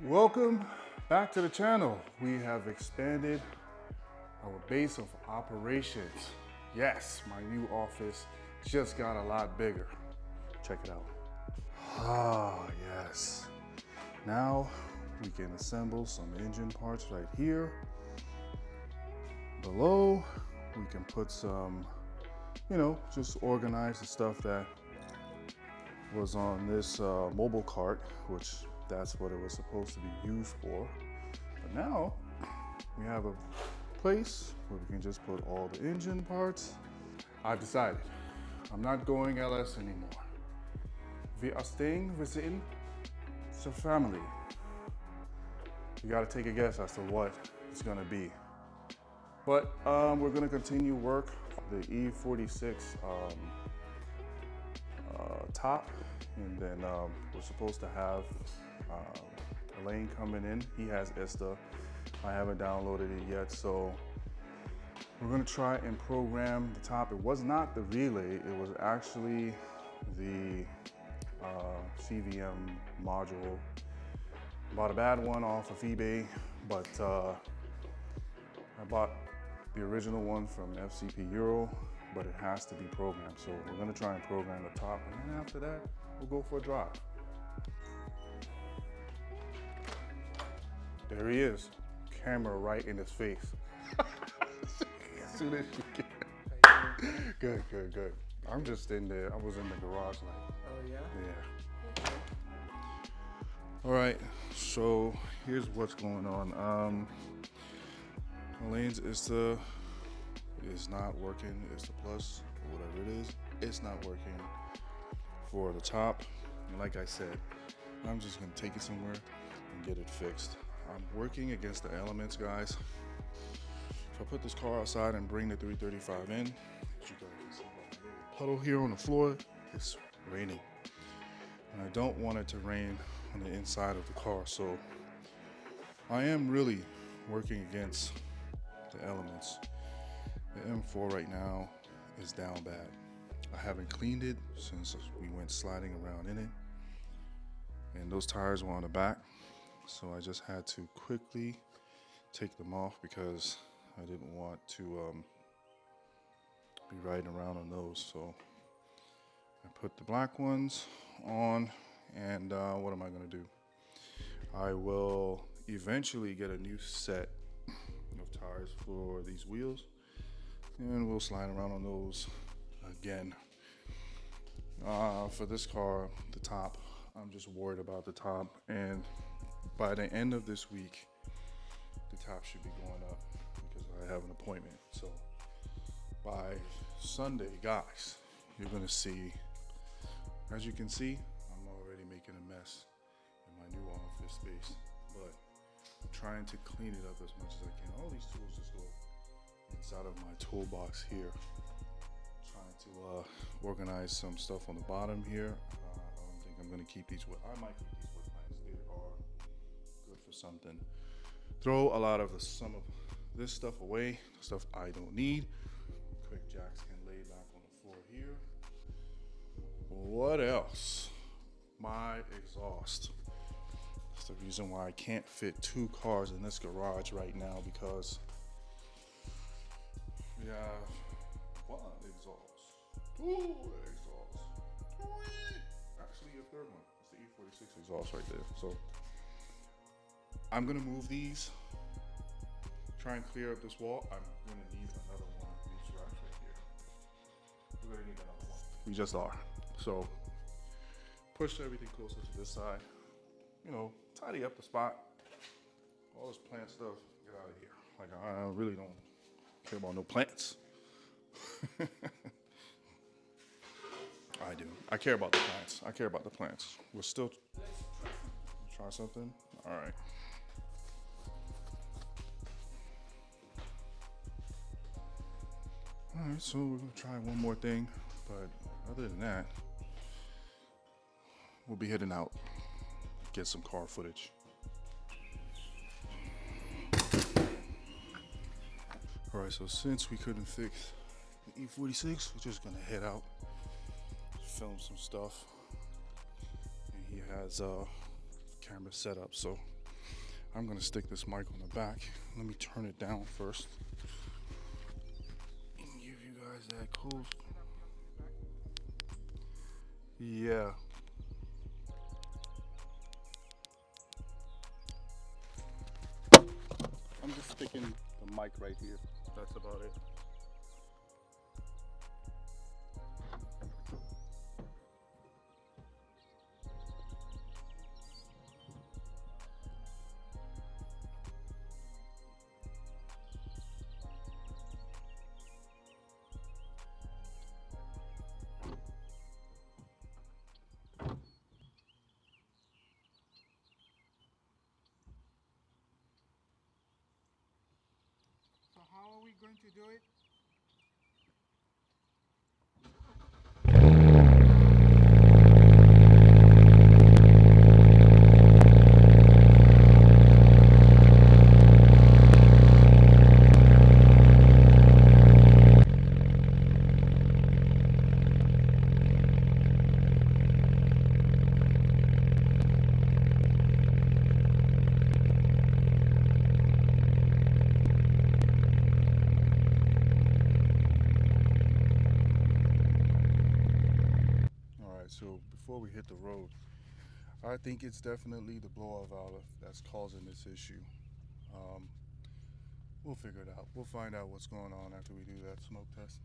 Welcome back to the channel. We have expanded our base of operations. Yes, my new office just got a lot bigger. Check it out. Ah, yes. Now we can assemble some engine parts right here. Below, we can put some, just organize the stuff that was on this mobile cart, which that's what it was supposed to be used for. But now we have a place where we can just put all the engine parts. I've decided I'm not going LS anymore. We are staying within the family. You gotta take a guess as to what it's gonna be. But we're gonna continue work the E46 top, and then we're supposed to have a lane coming in. He has ISTA. I haven't downloaded it yet, so we're gonna try and program the top. It was not the relay, it was actually the CVM module. Bought a bad one off of eBay, but I bought the original one from FCP Euro, but it has to be programmed. So we're gonna try and program the top, and then after that, we'll go for a drive. There he is, camera right in his face. As soon as you can. Good, good, good. I'm just in there, I was in the garage like. Oh yeah? Yeah. All right, so here's what's going on. Elaine's ISTA is not working. ISTA Plus, or whatever it is, it's not working for the top. And like I said, I'm just gonna take it somewhere and get it fixed. I'm working against the elements, guys. If I put this car outside and bring the 335 in, as you guys can see by the little puddle here on the floor, it's raining. And I don't want it to rain on the inside of the car, so I am really working against the elements. The M4 right now is down bad. I haven't cleaned it since we went sliding around in it, and those tires were on the back, so I just had to quickly take them off because I didn't want to be riding around on those. So I put the black ones on, and what am I gonna do? I will eventually get a new set of tires for these wheels, and we'll slide around on those again. For this car, the top, I'm just worried about the top, and by the end of this week, the top should be going up because I have an appointment. So by Sunday, guys, you're gonna see, as you can see, I'm already making a mess in my new office space, but I'm trying to clean it up as much as I can. All these tools just go inside of my toolbox here. Trying to organize some stuff on the bottom here. I don't think I'm gonna keep these. I might keep these wood planks. They are good for something. Throw a lot of some of this stuff away, stuff I don't need. Quick jacks can lay back on the floor here. What else? My exhaust. That's the reason why I can't fit two cars in this garage right now, because we have one exhaust, two exhausts, three. Actually, a third one. It's the E46 exhaust right there. So I'm gonna move these, try and clear up this wall. I'm gonna need another one of these racks right here. We're gonna need another one. We just are. So push everything closer to this side. Tidy up the spot. All this plant stuff, get out of here. Like, I really don't care about no plants. I do. I care about the plants. I care about the plants. We're still try something. All right. All right. So we're gonna try one more thing, but other than that, we'll be heading out. Get some car footage. All right. So since we couldn't fix the E46, we're just gonna head out, film some stuff, and he has camera set up, so I'm gonna stick this mic on the back. Let me turn it down first and give you guys that close. Yeah. I'm just sticking the mic right here. That's about it. So how are we going to do it? All right, so before we hit the road, I think it's definitely the blowout valve that's causing this issue. Um, we'll figure it out. We'll find out what's going on after we do that smoke test.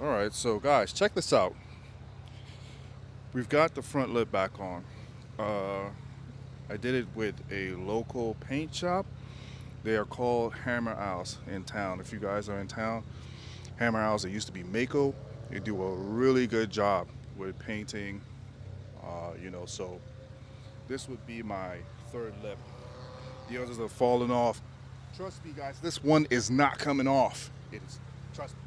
All right, so guys, check this out. We've got the front lip back on. I did it with a local paint shop. They are called Hammer Owls in town. If you guys are in town, Hammer Owls, they used to be Mako. They do a really good job with painting, so this would be my third lip. The others are falling off. Trust me, guys, this one is not coming off. It is, trust me.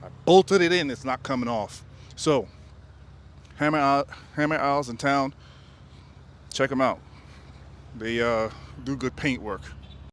I bolted it in, it's not coming off. So, Hammer Owls in town, check them out. They do good paint work.